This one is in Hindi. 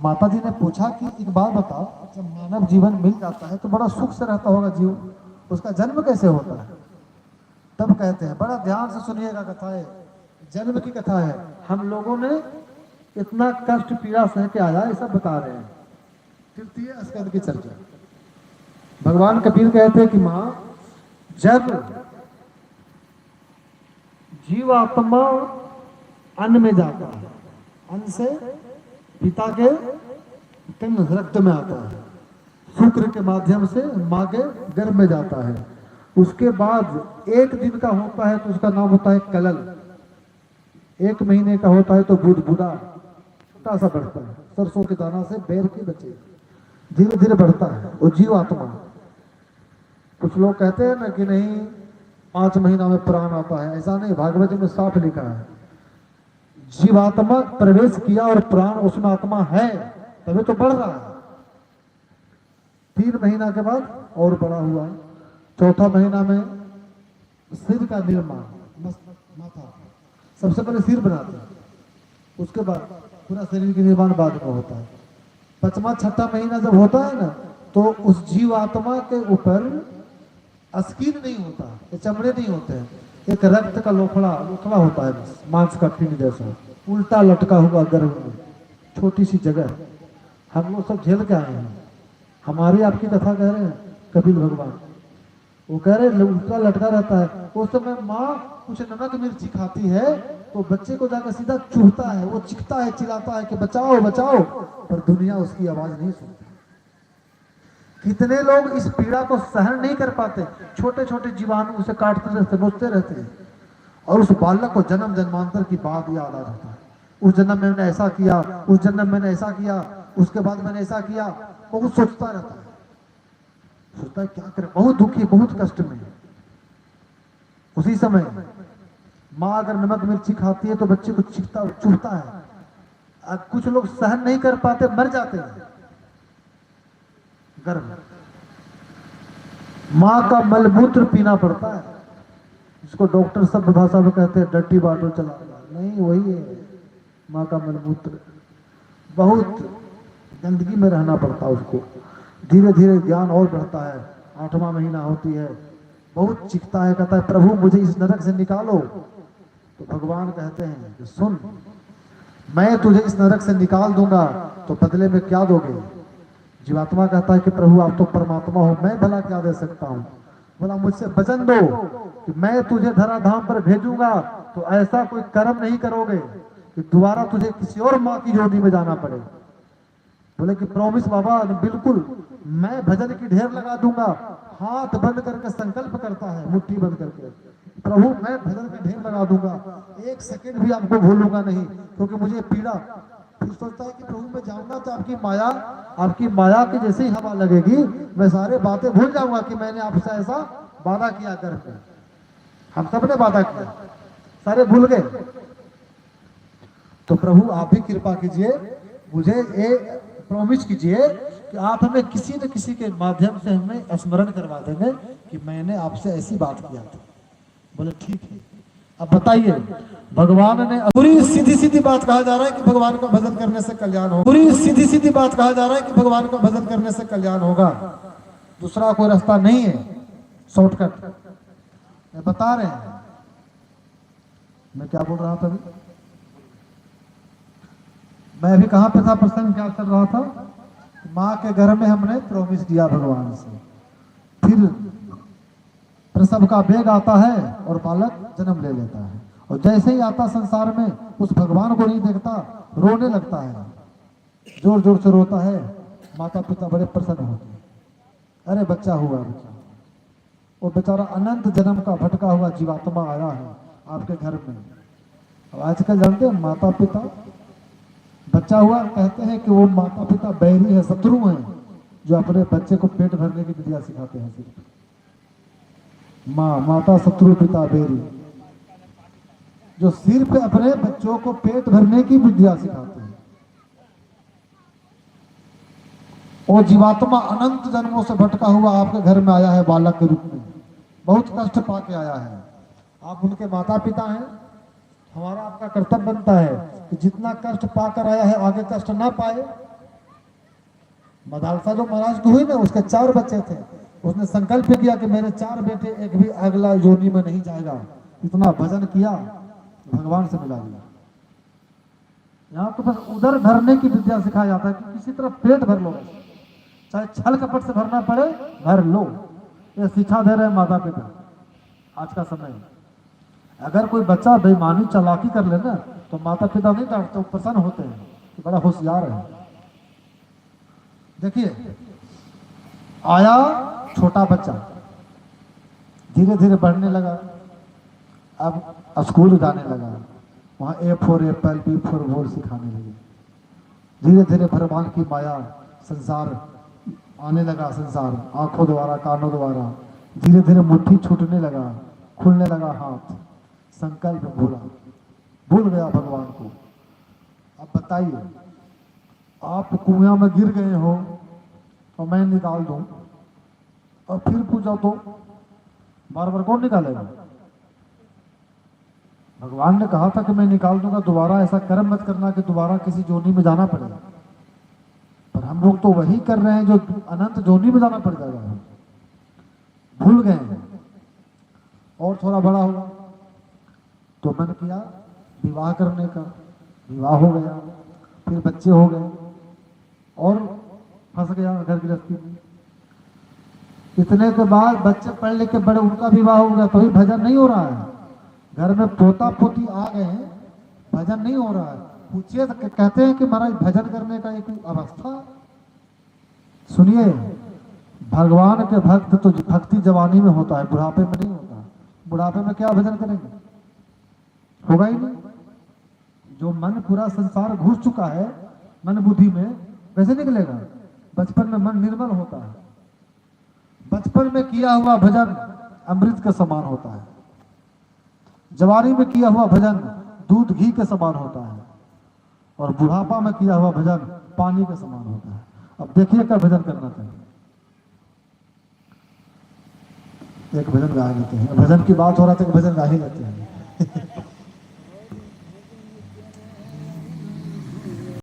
माता जी ने पूछा कि एक बात बताओ, जब मानव जीवन मिल जाता है तो बड़ा सुख से रहता होगा जीव, उसका जन्म कैसे होता है? तब कहते हैं, बड़ा ध्यान से सुनिएगा, कथा है, जन्म की कथा है। हम लोगों ने इतना कष्ट पीड़ा सह के आया, ये सब बता रहे हैं। तृतीय स्कंद की चर्चा। भगवान कबीर कहते हैं कि माँ, जब जीवात्मा अन्न में जाता है, अन्न से पिता के तन रक्त में आता है, शुक्र के माध्यम से माँ के गर्भ में जाता है, उसके बाद एक दिन का होता है तो उसका नाम होता है कलल, एक महीने का होता है तो बुदबुदा, छोटा सा बढ़ता है, सरसों के दाना से बैर के बचे, धीरे धीरे बढ़ता है वो जीवात्मा। कुछ लोग कहते हैं ना कि नहीं 5 महीना में प्राण आता है, ऐसा नहीं, भागवत में साफ लिखा है, जीवात्मा प्रवेश किया और प्राण उसमें आत्मा है, तभी तो बढ़ रहा है। 3 महीना के बाद और बड़ा हुआ, चौथा महीना में सिर का निर्माण, माथा सबसे पहले सिर बनाते हैं, उसके बाद पूरा शरीर का निर्माण बाद में होता है। 5वां 6ठा महीना जब होता है ना, तो उस जीवात्मा के ऊपर स्किन नहीं होता, ये चमड़े नहीं होते हैं, एक रक्त का लोखड़ा होता है, बस मांस का पिंड जैसा उल्टा लटका हुआ गर्भ में, छोटी सी जगह। हम लोग सब झेल के आए हैं, हमारी आपकी कथा कह रहे हैं कपिल भगवान, वो कह रहे उल्टा लटका रहता है। उस समय माँ कुछ नमक मिर्ची खाती है तो बच्चे को जाकर सीधा चूहता है, वो चिखता है, चिल्लाता है कि बचाओ बचाओ, पर दुनिया उसकी आवाज नहीं सुनती। कितने लोग इस पीड़ा को सहन नहीं कर पाते, छोटे छोटे जीवाणु उसे काटते रहते, नोचते रहते हैं, और उस बालक को जन्म जन्मांतर की बात याद आ जाता है, उस जन्म में मैंने ऐसा किया, उस जन्म में मैंने ऐसा किया, उसके बाद मैंने ऐसा किया, वो सोचता रहता है, सोचता है क्या करे, बहुत दुखी, बहुत कष्ट में। उसी समय माँ अगर नमक मिर्ची खाती है तो बच्चे को चिखता चुभता है। अब कुछ लोग सहन नहीं कर पाते, मर जाते हैं गर्भ। माँ का मलमूत्र पीना पड़ता है, जिसको डॉक्टर शब्द भाषा में कहते हैं डर्टी वाटर चला, नहीं वही है माँ का मलमूत्र। बहुत गंदगी में रहना पड़ता है उसको, धीरे धीरे ज्ञान और बढ़ता है। 8वां महीना होती है, बहुत चिखता है, कहता है प्रभु मुझे इस नरक से निकालो। तो भगवान कहते हैं कि सुन, मैं तुझे इस नरक से निकाल दूंगा, तो बदले में क्या दोगे? जीवात्मा कहता है कि प्रभु आप तो परमात्मा हो, मैं भला क्या दे सकता हूँ? बोला मुझसे वचन दो कि मैं तुझे धराधाम पर भेजूंगा तो ऐसा कोई कर्म नहीं करोगे कि दोबारा तुझे किसी और माँ की योनि में जाना पड़े। बोले कि प्रॉमिस बाबा, बिल्कुल, मैं भजन की ढेर लगा दूंगा। हाथ बंद करके संकल्प करता है, मुट्ठी बंद करके, प्रभु मैं भजन का ढेर लगा दूंगा, 1 सेकंड भी आपको भूलूंगा नहीं, क्योंकि मुझे पीड़ा। फिर सोचता है कि प्रभु मैं जाऊंगा तो आपकी माया की जैसे ही हवा लगेगी, मैं सारे बातें भूल जाऊंगा कि मैंने आपसे ऐसा वादा किया करके। हम सब ने वादा किया, सारे भूल गए। तो प्रभु आप ही कृपा कीजिए, मुझे एक प्रॉमिस कीजिए कि आप हमें किसी न किसी के माध्यम से हमें स्मरण करवा देंगे कि मैंने आपसे ऐसी बात किया था। बोले ठीक है, अब बताइए। भगवान ने पूरी सीधी सीधी बात कहा जा रहा है कि भगवान का भजन करने से कल्याण होगा, पूरी सीधी सीधी बात कहा जा रहा है कि भगवान का भजन करने से कल्याण होगा, दूसरा कोई रास्ता नहीं है, शॉर्टकट बता रहे हैं। मैं क्या बोल रहा था अभी? मैं अभी कहां पे था, प्रसंग क्या चल रहा था? माँ के घर में हमने प्रॉमिस दिया भगवान से, फिर प्रसव का वेग आता है और बालक जन्म ले लेता है, और जैसे ही आता संसार में उस भगवान को नहीं देखता, रोने लगता है, जोर जोर से रोता है। माता पिता बड़े प्रसन्न होते हैं, अरे बच्चा हुआ, बच्चा। वो बेचारा अनंत जन्म का भटका हुआ जीवात्मा आया है आपके घर में। अब आजकल जानते हैं माता पिता, बच्चा हुआ कहते हैं कि वो माता पिता बैरी है, शत्रु हैं, जो अपने बच्चे को पेट भरने की विद्या सिखाते हैं। सिर्फ माता शत्रु पिता बैरी, जो सिर्फ अपने बच्चों को पेट भरने की विद्या सिखाते हैं। और जीवात्मा अनंत जन्मों से भटका हुआ आपके घर में आया है बालक के रूप में, बहुत कष्ट पाके आया है। आप उनके माता पिता हैं, हमारा आपका कर्तव्य बनता है कि जितना कष्ट पाकर आया है आगे कष्ट ना पाए, मदालसा जो महाराज की हुई ना, उसके 4 बच्चे थे। उसने संकल्प किया कि मेरे 4 बेटे एक भी अगला योनि में नहीं जाएगा। इतना भजन किया, भगवान से मिला लिया। यहाँ तो बस उधर भरने की विद्या सिखाया जाता है कि किसी तरह पेट भर लो, चाहे छल कपट से भरना पड़े, भर लो। ये शिक्षा दे रहे हैं माता पिता आज का समय। अगर कोई बच्चा बेईमानी चालाकी कर ले ना, तो माता पिता नहीं डांटते, वो प्रसन्न होते हैं कि बड़ा होशियार है। देखिए, आया छोटा बच्चा, धीरे धीरे बढ़ने लगा, अब स्कूल जाने लगा, वहाँ A for Apple, B for ball सिखाने लगे। धीरे धीरे भगवान की माया, संसार आने लगा, संसार आंखों द्वारा, कानों द्वारा। धीरे धीरे मुट्ठी छूटने लगा, खुलने लगा हाथ, संकल्प भूल गया भगवान को। अब बताइए, आप कुआं में गिर गए हो तो मैं निकाल दूं, और फिर पूछो तो बार बार कौन निकालेगा? भगवान ने कहा था कि मैं निकाल दूंगा, दोबारा ऐसा कर्म मत करना कि दोबारा किसी जोनी में जाना पड़ेगा। पर हम लोग तो वही कर रहे हैं जो अनंत जोनी में जाना पड़ जाएगा। भूल गए हैं। और थोड़ा बड़ा हुआ तो मन किया विवाह करने का, विवाह हो गया, फिर बच्चे हो गए और फंस गया घर गृहस्थी में। इतने के बाद बच्चे पढ़ लिख के बड़े, उनका विवाह हो गया, तो भी भजन नहीं हो रहा है। घर में पोता पोती आ गए हैं, भजन नहीं हो रहा है। पूछिए तो कहते हैं कि महाराज भजन करने का एक अवस्था। सुनिए, भगवान के भक्त तो भक्ति जवानी में होता है, बुढ़ापे में नहीं होता। बुढ़ापे में क्या भजन करेंगे? होगा ही नहीं। जो मन पूरा संसार घुस चुका है मन बुद्धि में, कैसे निकलेगा? बचपन में मन निर्मल होता है। बचपन में किया हुआ भजन अमृत के समान होता है। जवानी में किया हुआ भजन दूध घी के समान होता है, और बुढ़ापा में किया हुआ भजन पानी के समान होता है। अब देखिए क्या भजन करना चाहिए। एक भजन गा लेते हैं, भजन की बात हो रहा था कि भजन गा ही लेते हैं।